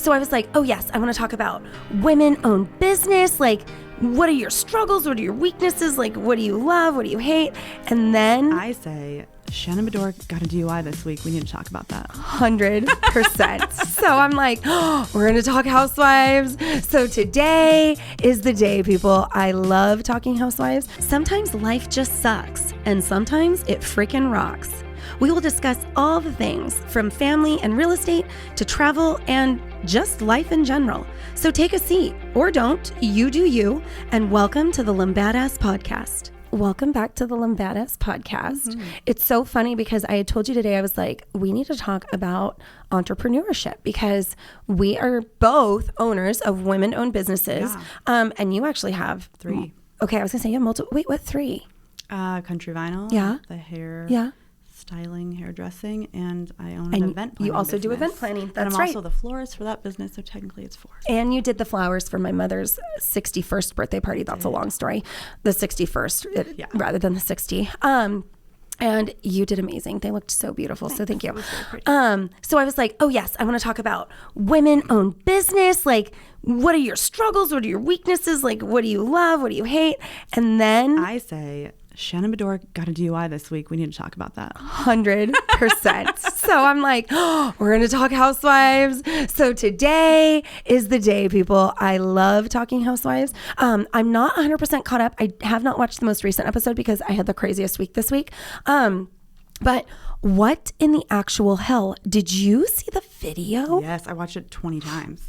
So I was like, oh yes, I want to talk about women-owned business. Like, what are your struggles? What are your weaknesses? Like, what do you love? What do you hate? And then I say, Shannon Beador got a DUI this week. We need to talk about that. 100%. So I'm like, oh, we're going to talk Housewives. So today is the day, people. I love talking Housewives. Sometimes life just sucks, and sometimes it freaking rocks. We will discuss all the things from family and real estate to travel and just life in general. So take a seat, or don't, you do you, and welcome to the Lambadass Podcast. Welcome back to the Lambadass Podcast. Mm-hmm. It's so funny because I had told you today, I was like, we need to talk about entrepreneurship because we are both owners of women-owned businesses. Yeah. And you actually have 3. Okay, I was going to say you have multiple. Wait, what 3? Country Vinyl. Yeah. The hair. Yeah. Styling, hairdressing, and I own an event planning You also business. do event planning. That's and I'm right. also the florist for that business, so technically it's 4. And you did the flowers for my mother's 61st birthday party. That's a long story. The 61st rather than the 60. And you did amazing. They looked so beautiful. Thanks. So thank you. It was very pretty. So I was like, oh yes, I want to talk about women-owned business. Like, what are your struggles? What are your weaknesses? Like, what do you love? What do you hate? And then I say, Shannon Beador got a DUI this week. We need to talk about that. 100%. So I'm like, oh, we're going to talk Housewives. So today is the day, people. I love talking Housewives. I'm not 100% caught up. I have not watched the most recent episode because I had the craziest week this week. But what in the actual hell? Did you see the video? Yes, I watched it 20 times.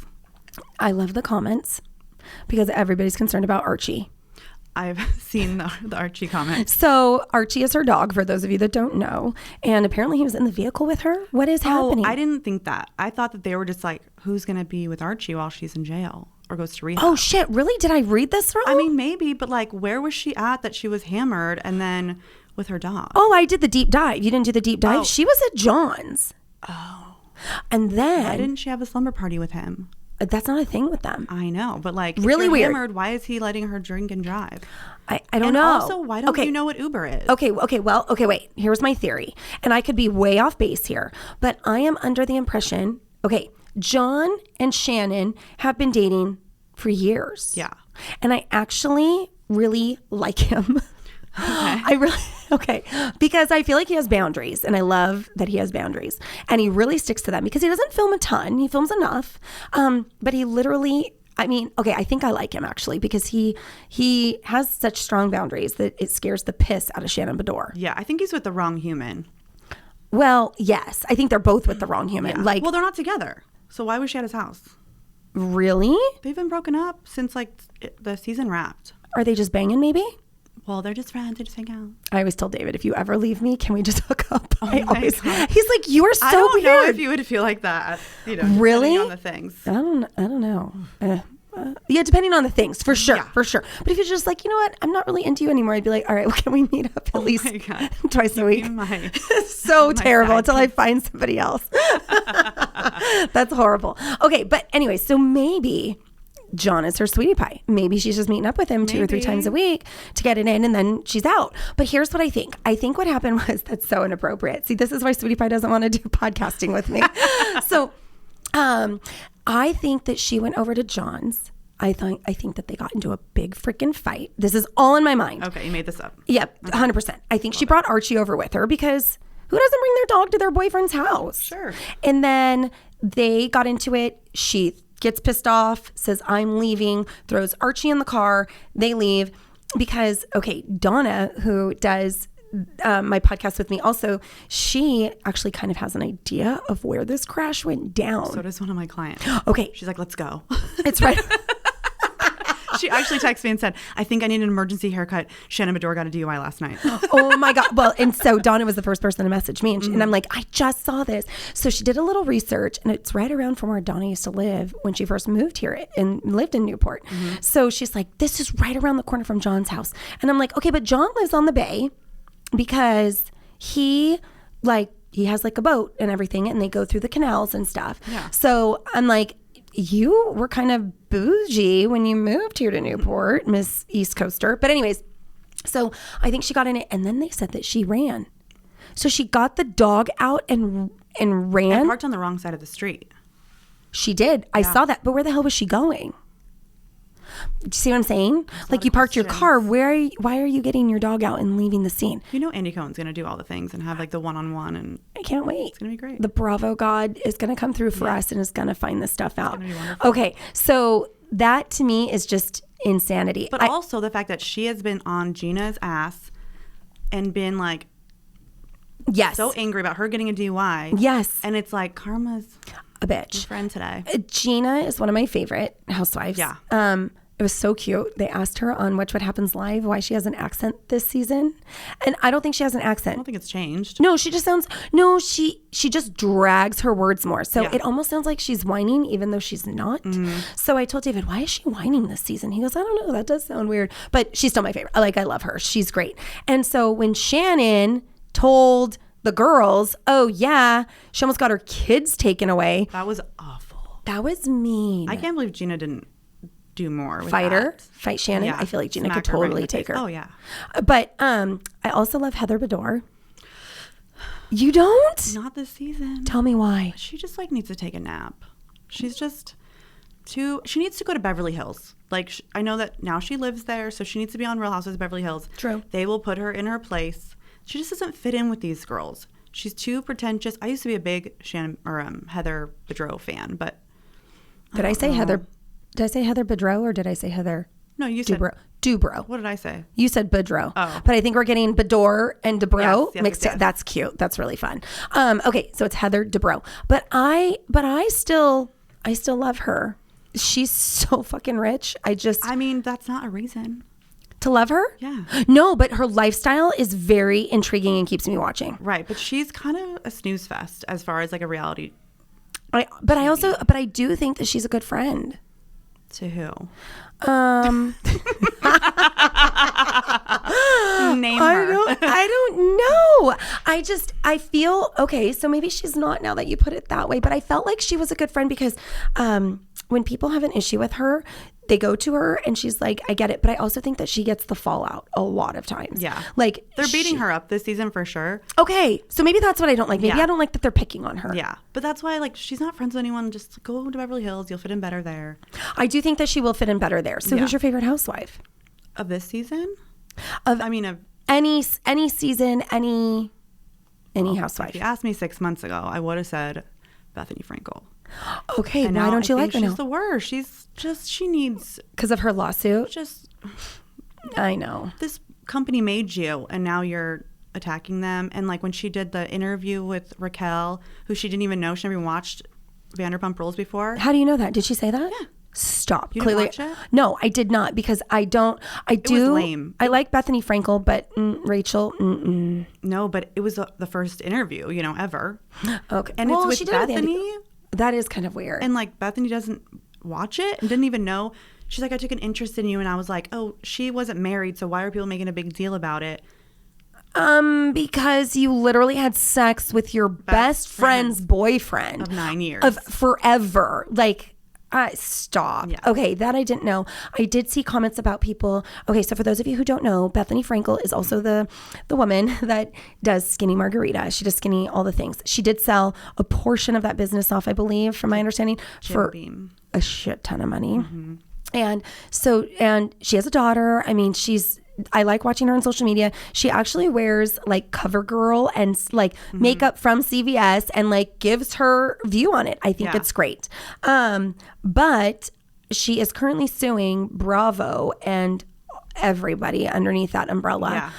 I love the comments because everybody's concerned about Archie. I've seen the Archie comments. So Archie is her dog, for those of you that don't know. And apparently he was in the vehicle with her. What is happening? I didn't think that. I thought that they were just like, who's going to be with Archie while she's in jail or goes to rehab? Oh, shit. Really? Did I read this wrong? I mean, maybe, but like, where was she at that she was hammered and then with her dog? Oh, I did the deep dive. You didn't do the deep dive? Oh. She was at John's. Oh. And then Why didn't she have a slumber party with him? That's not a thing with them. I know, but like, really if you're weird. Hammered, why is he letting her drink and drive? I don't and know. Also, why don't you know what Uber is? Okay, wait. Here's my theory. And I could be way off base here, but I am under the impression, okay, John and Shannon have been dating for years. Yeah. And I actually really like him. Okay. Because I feel like he has boundaries, and I love that he has boundaries, and he really sticks to them because he doesn't film a ton. He films enough. But he literally, I mean, okay, I think I like him actually because he has such strong boundaries that it scares the piss out of Shannon Beador. Yeah, I think he's with the wrong human. Well, yes, I think they're both with the wrong human. Yeah. Like, well, they're not together. So why was she at his house? Really? They've been broken up since like the season wrapped. Are they just banging maybe? Well, they're just friends. They just hang out. I always tell David, if you ever leave me, can we just hook up? Oh my God. He's like, you are so I don't weird. know if you would feel like that. You know, really? Depending on the things. I don't know. Yeah, depending on the things, for sure, for sure. But if you're just like, you know what, I'm not really into you anymore, I'd be like, all right, well, can we meet up at least twice a week? So terrible until I find somebody else. That's horrible. Okay, but anyway, so maybe John is her sweetie pie. Maybe she's just meeting up with him 2 or 3 times a week to get it in, and then she's out. But here's what I think. I think what happened was, that's so inappropriate. See, this is why Sweetie Pie doesn't want to do podcasting with me. So I think that she went over to John's. I think that they got into a big freaking fight. This is all in my mind. Okay, you made this up. Yep, 100%. I think she brought Archie over with her because who doesn't bring their dog to their boyfriend's house? Sure. And then they got into it. She gets pissed off, says, I'm leaving, throws Archie in the car. They leave because, okay, Donna, who does my podcast with me also, she actually kind of has an idea of where this crash went down. So does one of my clients. Okay. She's like, let's go. It's right. She actually texted me and said, I think I need an emergency haircut. Shannon Beador got a DUI last night. Oh my God. Well, and so Donna was the first person to message me, and I'm like, I just saw this. So she did a little research, and it's right around from where Donna used to live when she first moved here and lived in Newport. So she's like, this is right around the corner from John's house. And I'm like, okay, but John lives on the bay because he has like a boat and everything, and they go through the canals and stuff. Yeah. So I'm like, you were kind of bougie when you moved here to Newport, Miss East Coaster. But anyways, so I think she got in it, and then they said that she ran. So she got the dog out and ran. And parked on the wrong side of the street. She did. I saw that. But where the hell was she going? Do you see what I'm saying? Like, you parked your car. Why are you getting your dog out and leaving the scene? You know Andy Cohen's going to do all the things and have like the one-on-one, and I can't wait. It's going to be great. The Bravo God is going to come through for us and is going to find this stuff out. It's going to be wonderful. Okay. So that to me is just insanity. But also the fact that she has been on Gina's ass and been like, yes, so angry about her getting a DUI. Yes. And it's like, karma's a bitch. your friend today. Gina is one of my favorite housewives. Yeah. It was so cute. They asked her on Watch What Happens Live why she has an accent this season. And I don't think she has an I accent. don't think it's changed. No, she just sounds, she just drags her words more. So it almost sounds like she's whining even though she's not. So I told David, why is she whining this season? He goes, I don't know. That does sound weird. But she's still my favorite. I love her. She's great. And so when Shannon told the girls, oh yeah, she almost got her kids taken away. That was awful. That was mean. I can't believe Gina didn't do more with fight Shannon. Yeah. I feel like Gina Smack could her right in totally the take face. her. Oh yeah. But I also love Heather Beador. You don't? Not this season. Tell me why. She just like needs to take a nap. She's just she needs to go to Beverly Hills. Like I know that now she lives there, so she needs to be on Real Housewives of Beverly Hills. True. They will put her in her place. She just doesn't fit in with these girls. She's too pretentious. I used to be a big Heather Beador fan, but Did I say Heather Beador or did I say Heather? No, you said Dubrow. What did I say? You said Beador. Oh. But I think we're getting Beador and Dubrow mixed. Yes. That's cute. That's really fun. Okay, so it's Heather Dubrow. But I still love her. She's so fucking rich. I mean, that's not a reason. To love her? Yeah. No, but her lifestyle is very intriguing and keeps me watching. Right, but she's kind of a snooze fest as far as like a reality. But I do think that she's a good friend. To who? Name her. I don't know. I feel, okay, so maybe she's not now that you put it that way, but I felt like she was a good friend because when people have an issue with her, they go to her and she's like, I get it. But I also think that she gets the fallout a lot of times. Yeah. Like They're beating her up this season for sure. Okay. So maybe that's what I don't like. Maybe I don't like that they're picking on her. Yeah. But that's why, like, she's not friends with anyone. Just go to Beverly Hills. You'll fit in better there. I do think that she will fit in better there. So who's your favorite housewife? Of this season? Of any season, any housewife. If you asked me 6 months ago, I would have said Bethany Frankel. Okay, why don't you like her now? She's the worst. She needs... Because of her lawsuit? I know. This company made you, and now you're attacking them. And like when she did the interview with Raquel, who she didn't even know, she never even watched Vanderpump Rules before. How do you know that? Did she say that? Yeah. Stop. You didn't watch it? No, I did not because it was lame. I like Bethany Frankel, but Rachel, No, but it was the first interview, ever. Okay. And it's with Bethany. That is kind of weird. And like Bethany doesn't watch it and didn't even know. She's like, I took an interest in you. And I was like, oh, she wasn't married. So why are people making a big deal about it? Because you literally had sex with your best friend's boyfriend. Of 9 years. Of forever. Like, stop. Yeah. Okay, that I didn't know. I did see comments about people. Okay, so for those of you who don't know, Bethany Frankel is also the woman that does Skinny Margarita. She does Skinny, all the things. She did sell a portion of that business off, I believe, from my understanding, for a shit ton of money. Mm-hmm. And she has a daughter. I mean, I like watching her on social media. She actually wears like CoverGirl and like makeup from CVS and like gives her view on it. I think it's great. But she is currently suing Bravo and everybody underneath that umbrella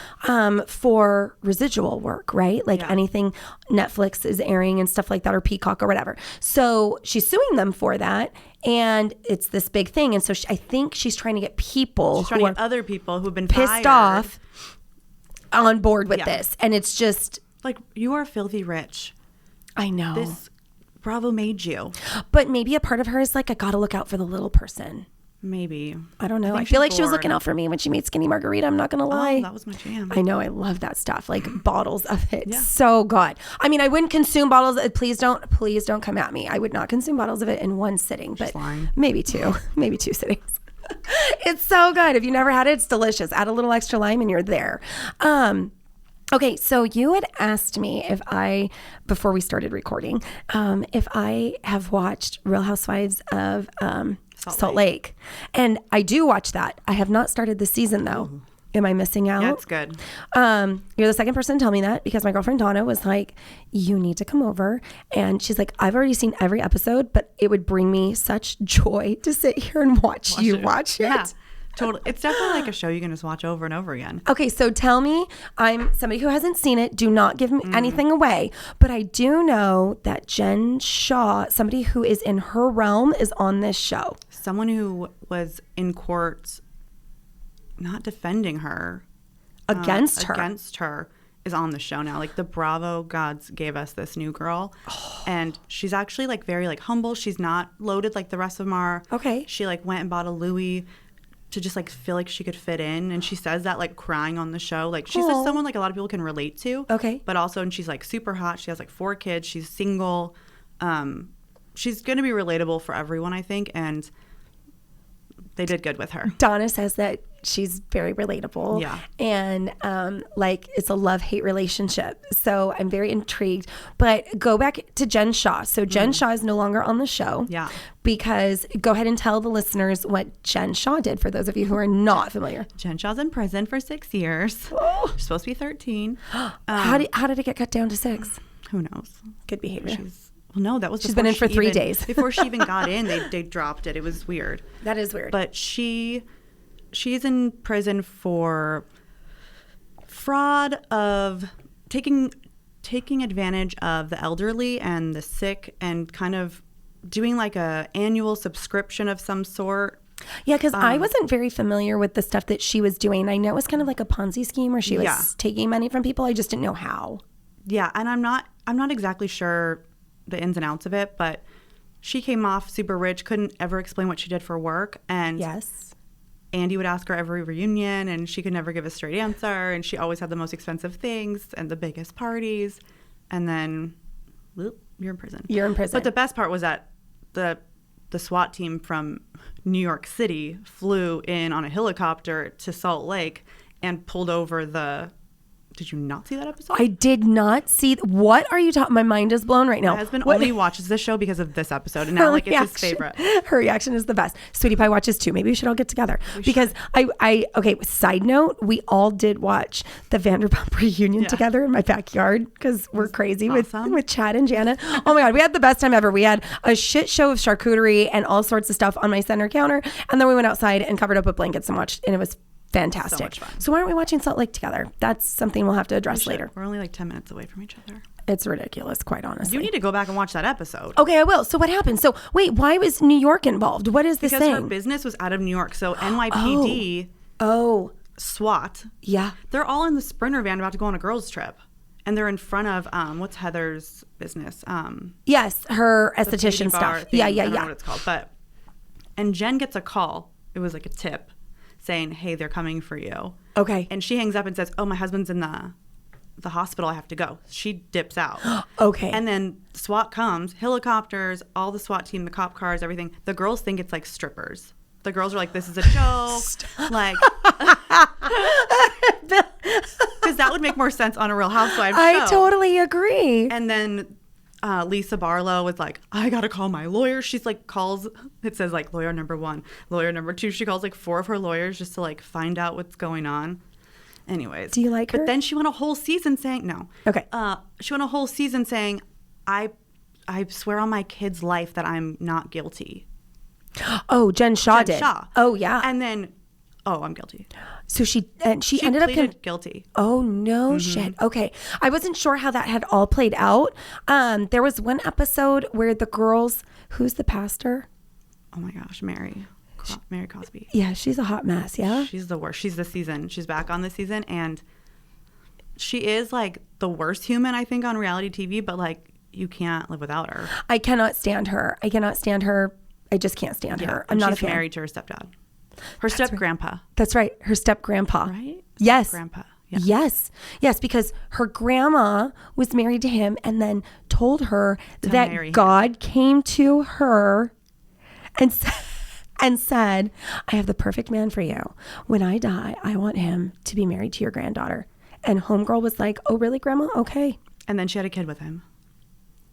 for residual work, right? Like anything Netflix is airing and stuff like that, or Peacock or whatever. So she's suing them for that. And it's this big thing. And so I think she's trying to get other people who've been pissed off on board with this. And it's just like, you are filthy rich. I know. This Bravo made you. But maybe a part of her is like, I got to look out for the little person. Maybe. I don't know. I feel like she was looking out for me when she made Skinny Margarita. I'm not going to lie. Oh, that was my jam. I know. I love that stuff. Like bottles of it. Yeah. So good. I mean, I wouldn't consume bottles. Please don't come at me. I would not consume bottles of it in one sitting, but maybe two sittings. It's so good. If you never had it, it's delicious. Add a little extra lime and you're there. Okay, so you had asked me before we started recording, if I have watched Real Housewives of Salt Lake. And I do watch that. I have not started the season though. Ooh. Am I missing out? Yeah, it's good. You're the second person to tell me that, because my girlfriend Donna was like, you need to come over. And she's like, I've already seen every episode, but it would bring me such joy to sit here and watch you watch it. Yeah. Totally. It's definitely like a show you can just watch over and over again. Okay, so tell me, I'm somebody who hasn't seen it. Do not give me anything away. But I do know that Jen Shaw, somebody who is in her realm, is on this show. Someone who was in court not defending her. Against her is on the show now. Like, the Bravo gods gave us this new girl. Oh. And she's actually like very like humble. She's not loaded like the rest of them are. Okay. She like went and bought a Louis to just like feel like she could fit in, and she says that like crying on the show. Like, she's just someone like a lot of people can relate to. Okay. But also, and she's like super hot. She has like 4 kids. She's single. She's gonna be relatable for everyone, I think, and they did good with her. Donna says that she's very relatable. Yeah. And like, it's a love-hate relationship. So I'm very intrigued. But go back to Jen Shaw. So Jen Shaw is no longer on the show. Yeah. Because go ahead and tell the listeners what Jen Shaw did, for those of you who are not familiar. Jen Shaw's in prison for 6 years. Oh. She's supposed to be 13. How did it get cut down to 6? Who knows? Good behavior. No, that was she's been in for 3 days. Before she even got in, they dropped it. It was weird. That is weird. But she's in prison for fraud of taking advantage of the elderly and the sick, and kind of doing like a annual subscription of some sort. Yeah, because I wasn't very familiar with the stuff that she was doing. I know it was kind of like a Ponzi scheme where she was taking money from people. I just didn't know how. Yeah, and I'm not exactly sure the ins and outs of it, but she came off super rich, couldn't ever explain what she did for work, and yes, Andy would ask her every reunion, and she could never give a straight answer, and she always had the most expensive things and the biggest parties, and then you're in prison. But the best part was that the SWAT team from New York City flew in on a helicopter to Salt Lake and pulled over the... Did you not see that episode? I did not see. What are you talking? My mind is blown right now. My husband only watches this show because of this episode, and now like it's his favorite. Her reaction is the best. Sweetie Pie watches too. Maybe we should all get together because okay. Side note: we all did watch the Vanderpump reunion together in my backyard because we're crazy with Chad and Jana. Oh my God, we had the best time ever. We had a shit show of charcuterie and all sorts of stuff on my center counter, and then we went outside and covered up with blankets and watched, and it was fantastic. So much fun. So why aren't we watching Salt Lake together? That's something we'll have to address later. We're only like 10 minutes away from each other. It's ridiculous, quite honestly. You need to go back and watch that episode. Okay, I will. So what happened? So wait, why was New York involved? What is this thing? Because her business was out of New York. So NYPD, SWAT. Yeah. They're all in the Sprinter van about to go on a girls' trip. And they're in front of, what's Heather's business? Yes, her esthetician stuff. Yeah. I don't know what it's called. And Jen gets a call. It was like a tip saying, hey, they're coming for you. Okay. And she hangs up and says, oh, my husband's in the hospital. I have to go. She dips out. Okay. And then SWAT comes, helicopters, all the SWAT team, the cop cars, everything. The girls think it's like strippers. The girls are like, this is a joke. Like, because that would make more sense on a Real Housewives show. I totally agree. And then Lisa Barlow was like, I got to call my lawyer. She's like, it says like lawyer number 1, lawyer number 2. She calls like 4 of her lawyers just to like find out what's going on. Anyways. Do you like her? But then she went a whole season saying, no. Okay. She went a whole season saying, I swear on my kid's life that I'm not guilty. Oh, Jen Shaw did. Oh, yeah. And then, I'm guilty. So she ended up guilty. Oh, no shit. Okay. I wasn't sure how that had all played out. There was one episode where the girls, who's the pastor? Oh my gosh, Mary Cosby. Yeah, she's a hot mess. Yeah. She's the worst. She's back on the season, and she is like the worst human, I think, on reality TV, but like you can't live without her. I cannot stand her. I just can't stand her. I'm not a fan. She's married to her stepdad. Her step-grandpa. That's right. Her step-grandpa. Right? Yes. Grandpa. Yeah. Yes, because her grandma was married to him and then told her that God came to her and said, I have the perfect man for you. When I die, I want him to be married to your granddaughter. And homegirl was like, oh, really, Grandma? Okay. And then she had a kid with him.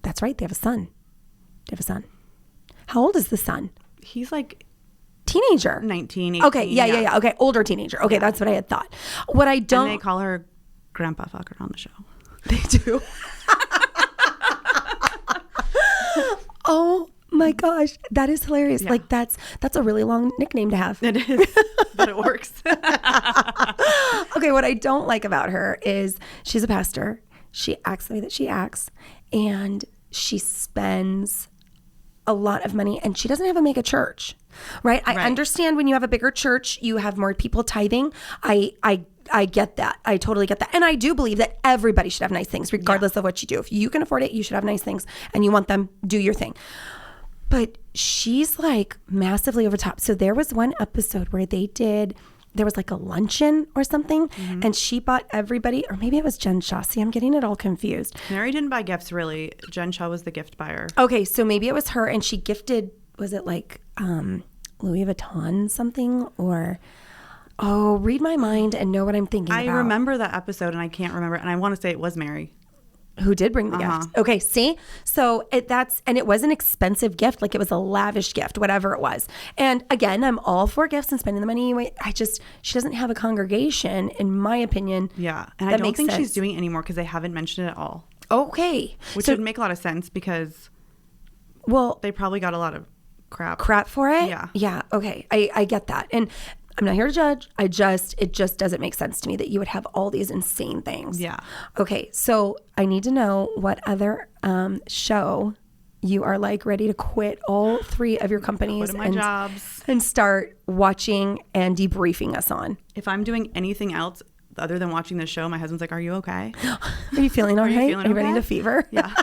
That's right. They have a son. How old is the son? He's like... Teenager. 19, 18. Okay, yeah. Okay, older teenager. Okay, that's what I had thought. What I don't... And they call her Grandpa Fucker on the show. They do. Oh my gosh, that is hilarious. Yeah. Like that's a really long nickname to have. It is, but it works. Okay, what I don't like about her is she's a pastor. She acts the way that she acts, and she spends a lot of money, and she doesn't have a mega church, right? I understand when you have a bigger church, you have more people tithing. I get that. I totally get that. And I do believe that everybody should have nice things, regardless of what you do. If you can afford it, you should have nice things, and you want them, do your thing. But she's like massively over top. So there was one episode where there was like a luncheon or something, and she bought everybody, or maybe it was Jen Shaw. See, I'm getting it all confused. Mary didn't buy gifts, really. Jen Shaw was the gift buyer. Okay, so maybe it was her, and she gifted, was it like Louis Vuitton something, or... Oh, read my mind and know what I'm thinking about. I remember that episode, and I can't remember, and I want to say it was Mary. Who did bring the gift. Okay, see? So it was an expensive gift. Like, it was a lavish gift, whatever it was. And again, I'm all for gifts and spending the money. She doesn't have a congregation, in my opinion. Yeah, and I don't think she's doing it anymore because they haven't mentioned it at all. Okay. Which would make a lot of sense because, well, they probably got a lot of crap for it? Yeah. Yeah, okay. I get that. And I'm not here to judge. It just doesn't make sense to me that you would have all these insane things. Yeah. Okay, so I need to know what other show you are like ready to quit all three of your companies jobs and start watching and debriefing us on. If I'm doing anything else other than watching the show, my husband's like, "Are you okay? Are you feeling all right? Are you ready to fever?" Yeah.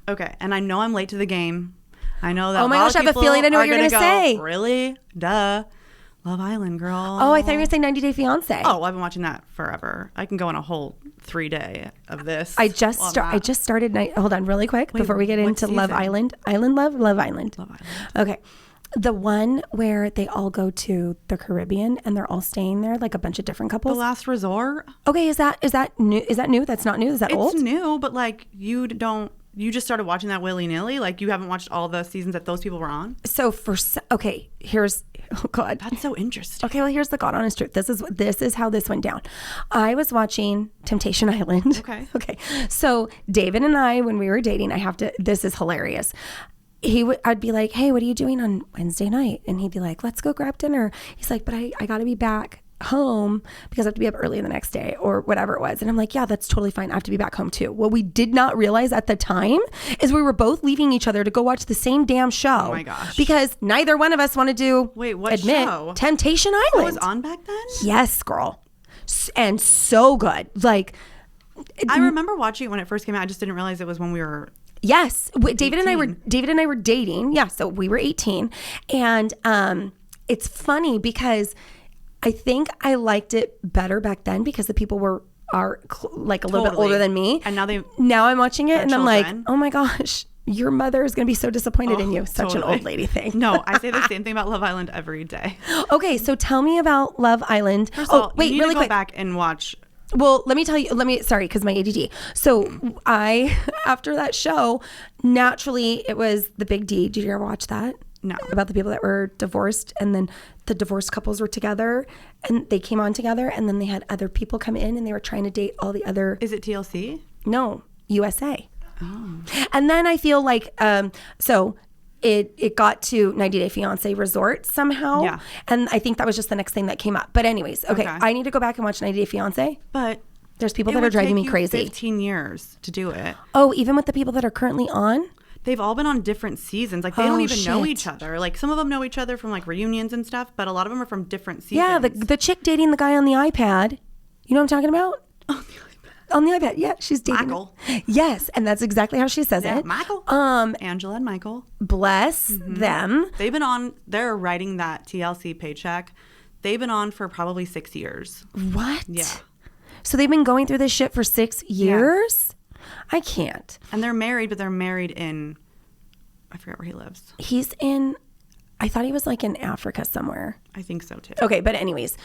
Okay, and I know I'm late to the game. I know that. Oh my gosh, I have a feeling I know what you're going to say. Really? Duh. Love Island, girl. Oh, I thought you were going to say 90 Day Fiancé. Oh, I've been watching that forever. I can go on a whole 3-day of this. I just started. Hold on, really quick, before we get into Love Island. Love Island. Okay. The one where they all go to the Caribbean and they're all staying there, like a bunch of different couples. The Last Resort. Okay, is that new? Is that new? That's not new. Is that old? It's new, but like you just started watching that willy-nilly? Like you haven't watched all the seasons that those people were on? So here's, oh God. That's so interesting. Okay, well, here's the God honest truth. This is how this went down. I was watching Temptation Island. Okay. So David and I, when we were dating, this is hilarious. I'd be like, hey, what are you doing on Wednesday night? And he'd be like, let's go grab dinner. He's like, but I got to be back home because I have to be up early the next day or whatever it was. And I'm like, yeah, that's totally fine. I have to be back home too. What we did not realize at the time is we were both leaving each other to go watch the same damn show. Oh my gosh. Because neither one of us wanted to show? Temptation Island. It was on back then? Yes, girl. And so good. Like, I remember watching it when it first came out. I just didn't realize it was when we were... Yes. David and I were dating. Yeah. So we were 18. And it's funny because I think I liked it better back then because the people are like a little bit older than me. And now I'm watching it and children. I'm like, oh my gosh, your mother is going to be so disappointed in you. Such an old lady thing. No, I say the same thing about Love Island every day. Okay, so tell me about Love Island. First of all, wait, really quick. Go back and watch. Well, let me tell you, sorry, because my ADD. So after that show, naturally, it was The Big D. Did you ever watch that? No. About the people that were divorced, and then the divorced couples were together, and they came on together, and then they had other people come in, and they were trying to date all the other... Is it TLC? No, USA. Oh. And then I feel like, so it got to 90 Day Fiancé Resort somehow. Yeah. And I think that was just the next thing that came up. But anyways, okay. I need to go back and watch 90 Day Fiancé. But... There's people that are driving me crazy. 15 years to do it. Oh, even with the people that are currently on? They've all been on different seasons. Like, they don't even know each other. Like, some of them know each other from, like, reunions and stuff, but a lot of them are from different seasons. Yeah, the chick dating the guy on the iPad. You know what I'm talking about? On the iPad. Yeah, she's dating Michael. Yes, and that's exactly how she says it. Michael. Angela and Michael. Bless them. They've been on, they're writing that TLC paycheck. They've been on for probably 6 years. What? Yeah. So they've been going through this shit for 6 years? Yeah. I can't. And they're married, but they're married in, I forget where he lives. He's in, I thought he was like in Africa somewhere. I think so too. Okay, but anyways,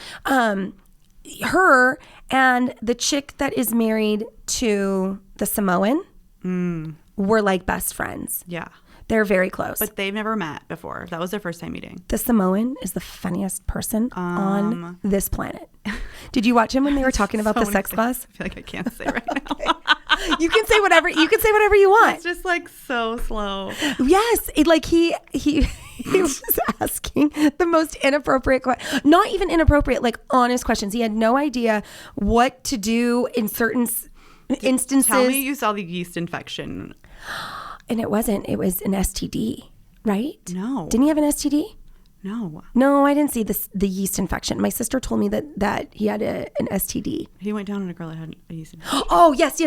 her and the chick that is married to the Samoan were like best friends. Yeah. They're very close. But they've never met before. That was their first time meeting. The Samoan is the funniest person on this planet. Did you watch him when they were talking about the sex class? I feel like I can't say right now. You can say whatever you want. It's just like so slow. Yes. He was just asking the most inappropriate not even inappropriate, like honest questions. He had no idea what to do in certain instances. Tell me you saw the yeast infection. And it wasn't. It was an STD, right? No. Didn't he have an STD? No, I didn't see the yeast infection. My sister told me that he had an STD. He went down on a girl that had a yeast infection. Oh, yes.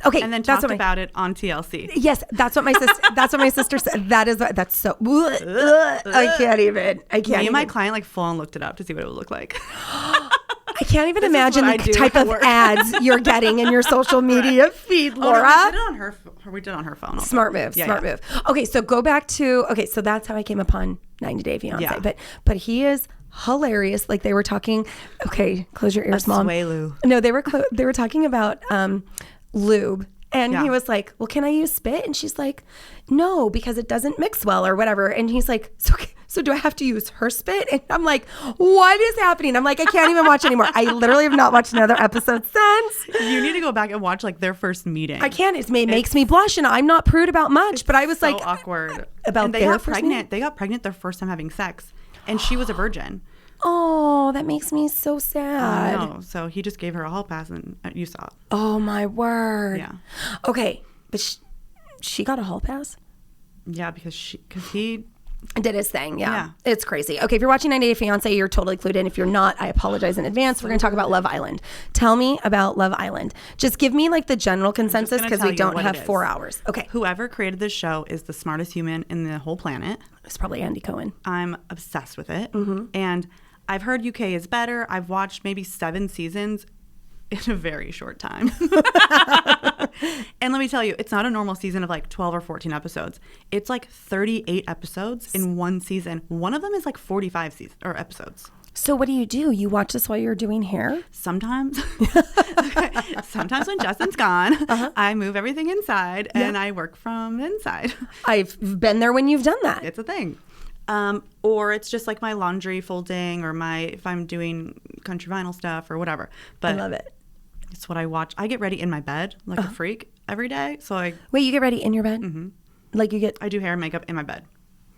Okay, and then talked about it on TLC. Yes, that's what my sister. That's what my sister said. That's so. I can't even. Me and my client like full on looked it up to see what it would look like. I can't even imagine the type of ads you're getting in your social media feed, Laura. We did it on her phone. Also. Smart move. Okay, so go back to, so that's how I came upon 90 Day Fiancé. Yeah. But he is hilarious. Like they were talking, okay, close your ears, Mom. Sway-loo. No, they were talking about lube. And he was like, well, can I use spit? And she's like, no, because it doesn't mix well or whatever. And he's like, so do I have to use her spit? And I'm like, what is happening? I'm like, I can't even watch anymore. I literally have not watched another episode since. You need to go back and watch like their first meeting. I can't. It makes me blush, and I'm not prude about much. But I was so like, awkward about and they got pregnant. They got pregnant their first time having sex, and she was a virgin. Oh, that makes me so sad. I know. So he just gave her a hall pass, and you saw it. Oh my word. Yeah. Okay, but she got a hall pass. Yeah, because he did his thing. Yeah. It's crazy. Okay, if you're watching 90 Day Fiancé, you're totally clued in. If you're not, I apologize in advance. We're going to talk about Love Island. Tell me about Love Island. Just give me like the general consensus because we don't have 4 hours. Okay. Whoever created this show is the smartest human in the whole planet. It's probably Andy Cohen. I'm obsessed with it. Mm-hmm. And I've heard UK is better. I've watched maybe 7 seasons in a very short time. And let me tell you, it's not a normal season of like 12 or 14 episodes. It's like 38 episodes in one season. One of them is like 45 episodes. So what do? You watch this while you're doing hair? Sometimes. Sometimes when Justin's gone, I move everything inside and I work from inside. I've been there when you've done that. It's a thing. Or it's just like my laundry folding or if I'm doing country vinyl stuff or whatever. But I love it. It's what I watch. I get ready in my bed like a freak every day. So Wait, you get ready in your bed? Mm-hmm. Like I do hair and makeup in my bed.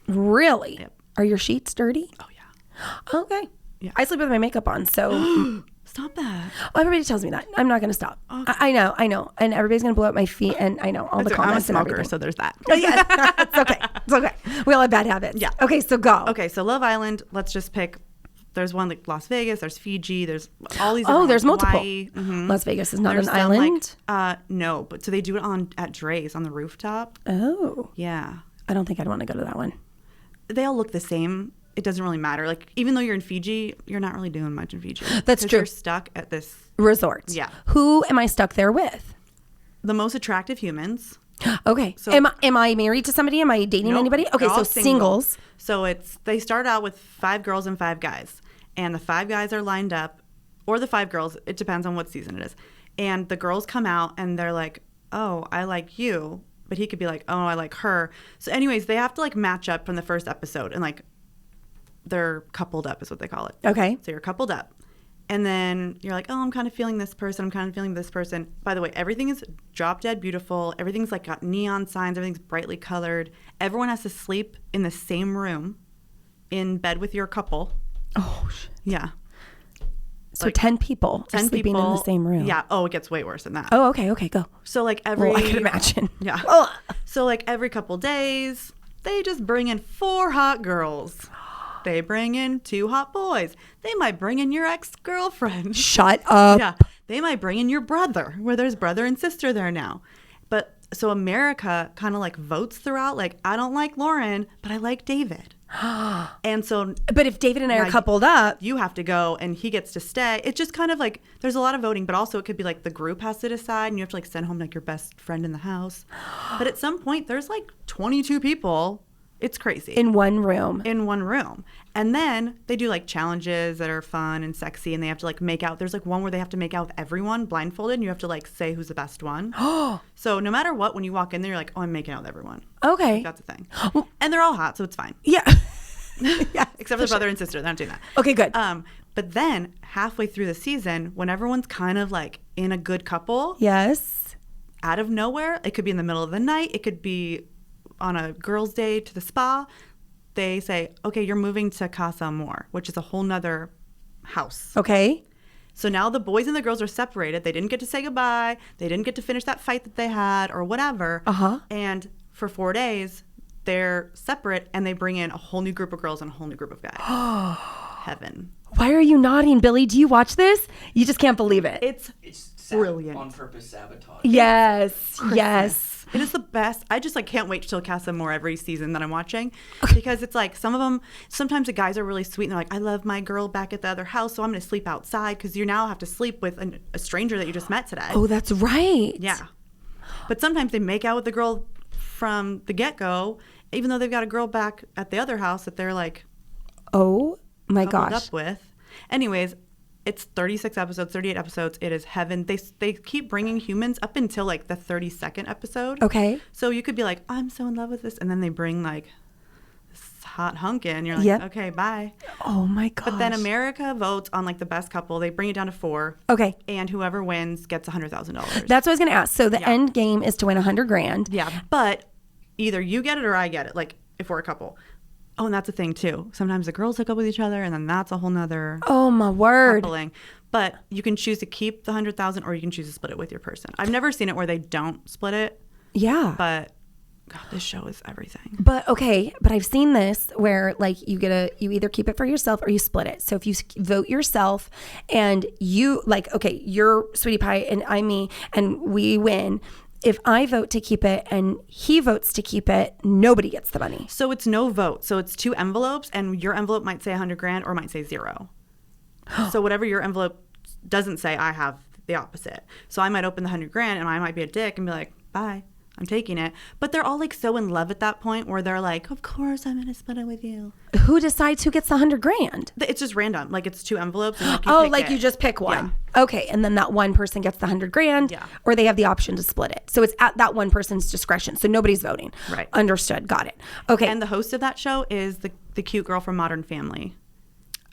Really? Yep. Are your sheets dirty? Oh, yeah. Okay. Yeah. I sleep with my makeup on, so... Stop that. Oh, everybody tells me that. I'm not going to stop. Okay. I know. And everybody's going to blow up my feet, and I know all the comments. I'm a smoker, so there's that. Oh, yeah. It's okay. We all have bad habits. Yeah. Okay, so go. Okay, so Love Island, let's just pick... There's one like Las Vegas, there's Fiji, there's all these. Oh, there's multiple. Mm-hmm. Las Vegas is not an island? No, but so they do it at Dre's on the rooftop. Oh. Yeah. I don't think I'd want to go to that one. They all look the same. It doesn't really matter. Like, even though you're in Fiji, you're not really doing much in Fiji. That's true. You're stuck at this resort. Yeah. Who am I stuck there with? The most attractive humans. Okay. So am I married to somebody? Am I dating anybody? Okay, so singles. So they start out with 5 girls and 5 guys. And the 5 guys are lined up, or the 5 girls. It depends on what season it is. And the girls come out and they're like, oh, I like you. But he could be like, oh, I like her. So anyways, they have to like match up from the first episode. And like they're coupled up is what they call it. Okay. So you're coupled up. And then you're like, oh, I'm kind of feeling this person. I'm kind of feeling this person. By the way, everything is drop dead beautiful. Everything's like got neon signs. Everything's brightly colored. Everyone has to sleep in the same room in bed with your couple. Oh, shit. Yeah. So like 10 people are sleeping in the same room. Yeah. Oh, it gets way worse than that. Oh, okay. Go. So like I can imagine. Yeah. So like every couple days, they just bring in 4 hot girls. They bring in 2 hot boys. They might bring in your ex-girlfriend. Shut up. Yeah. They might bring in your brother, where there's brother and sister there now. But so America kind of like votes throughout. Like, I don't like Lauren, but I like David. And so, but if David and I are coupled up, you have to go and he gets to stay. It's just kind of like there's a lot of voting, but also it could be like the group has to decide and you have to like send home like your best friend in the house. But at some point there's like 22 people It's crazy. In one room. And then they do like challenges that are fun and sexy, and they have to like make out. There's like one where they have to make out with everyone blindfolded, and you have to like say who's the best one. So no matter what, when you walk in there, you're like, oh, I'm making out with everyone. Okay. Like, that's a thing. And they're all hot, so it's fine. Yeah. Yeah. Except for the brother and sister. They're not doing that. Okay, good. But then halfway through the season, when everyone's kind of like in a good couple. Yes. Out of nowhere, it could be in the middle of the night. It could be on a girls' day to the spa. They say, okay, you're moving to Casa Amor, which is a whole nother house. Okay. So now the boys and the girls are separated. They didn't get to say goodbye. They didn't get to finish that fight that they had or whatever. And for 4 days, they're separate, and they bring in a whole new group of girls and a whole new group of guys. Heaven. Why are you nodding, Billy? Do you watch this? You just can't believe it. It's brilliant. On purpose sabotage. Yes. Yes. It is the best. I just like can't wait till Casa Amor every season that I'm watching, because it's like some of them, sometimes the guys are really sweet and they're like, I love my girl back at the other house, so I'm going to sleep outside, because you now have to sleep with a stranger that you just met today. Oh, that's right. Yeah. But sometimes they make out with the girl from the get-go, even though they've got a girl back at the other house that they're like, oh my coupled gosh. up with. Anyways, it's 36 episodes, 38 episodes. It is heaven. They keep bringing humans up until like the 32nd episode. Okay. So you could be like, I'm so in love with this. And then they bring like this hot hunk in. You're like, okay, bye. Oh my gosh. But then America votes on like the best couple. They bring it down to 4. Okay. And whoever wins gets $100,000. That's what I was going to ask. So the end game is to win $100,000. Yeah. But either you get it or I get it. Like if we're a couple. Oh, and that's a thing too. Sometimes the girls hook up with each other, and then that's a whole nother. Oh my word! Coupling. But you can choose to keep the $100,000, or you can choose to split it with your person. I've never seen it where they don't split it. Yeah. But God, this show is everything. But okay, but I've seen this where like you either keep it for yourself or you split it. So if you vote yourself, and you like, okay, you're Sweetie Pie and I'm me, and we win. If I vote to keep it and he votes to keep it, nobody gets the money. So it's no vote. So it's 2 envelopes, and your envelope might say $100,000 or it might say 0. So whatever your envelope doesn't say, I have the opposite. So I might open the $100,000 and I might be a dick and be like, bye, I'm taking it. But they're all like so in love at that point where they're like, of course I'm going to split it with you. Who decides who gets the $100,000? It's just random. Like it's 2 envelopes. And like you just pick one. Yeah. Okay. And then that one person gets the $100,000. Yeah. Or they have the option to split it. So it's at that one person's discretion. So nobody's voting. Right. Understood. Got it. Okay. And the host of that show is the cute girl from Modern Family.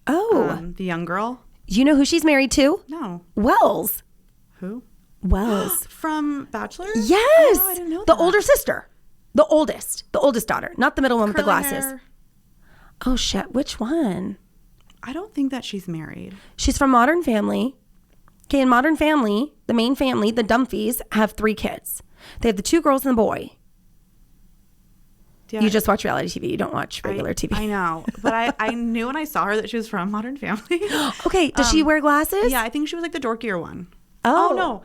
Oh. The young girl. You know who she's married to? No. Wells. Who? Wells. From Bachelor? Yes. Oh, I didn't know that. The older sister. The oldest daughter. Not the middle one with the glasses. Hair. Oh, shit. Which one? I don't think that she's married. She's from Modern Family. Okay, in Modern Family, the main family, the Dumfies, have 3 kids. They have the 2 girls and the boy. Yeah. You just watch reality TV. You don't watch regular TV. I know. But I knew when I saw her that she was from Modern Family. Okay. Does she wear glasses? Yeah, I think she was like the dorkier one. Oh no.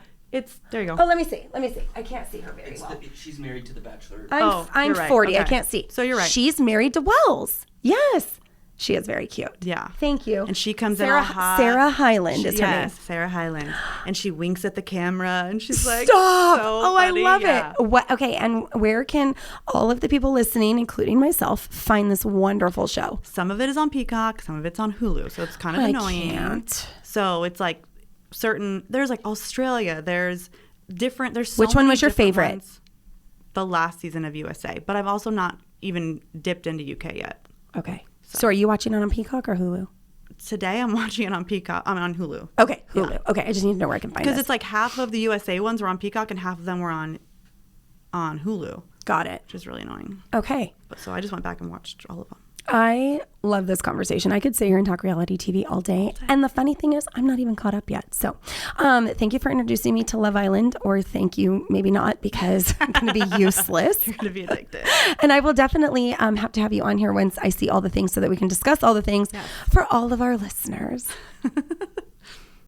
There you go. Oh, let me see. I can't see her very well. She's married to the Bachelor. I'm right. 40. Okay. I can't see. So you're right. She's married to Wells. Yes. She is very cute. Yeah. Thank you. And she comes in all hot. Sarah Hyland is her name. Yes, Sarah Hyland. And she winks at the camera and she's like, stop. So funny. I love it. What? Okay. And where can all of the people listening, including myself, find this wonderful show? Some of it is on Peacock. Some of it's on Hulu. So it's kind of annoying. I can't. So it's like there's like Australia. There's so Which one was your favorite? Ones. The last season of USA. But I've also not even dipped into UK yet. Okay. So are you watching it on Peacock or Hulu? Today I'm watching it on Peacock. I'm on Hulu. Okay, Hulu. Yeah. Okay, I just need to know where I can find it. Because it's like half of the USA ones were on Peacock and half of them were on Hulu. Got it. Which is really annoying. Okay. So I just went back and watched all of them. I love this conversation. I could sit here and talk reality TV all day. And the funny thing is, I'm not even caught up yet. So thank you for introducing me to Love Island, or thank you, maybe not, because I'm going to be useless. You're going to be addicted. And I will definitely have to have you on here once I see all the things so that we can discuss all the things for all of our listeners.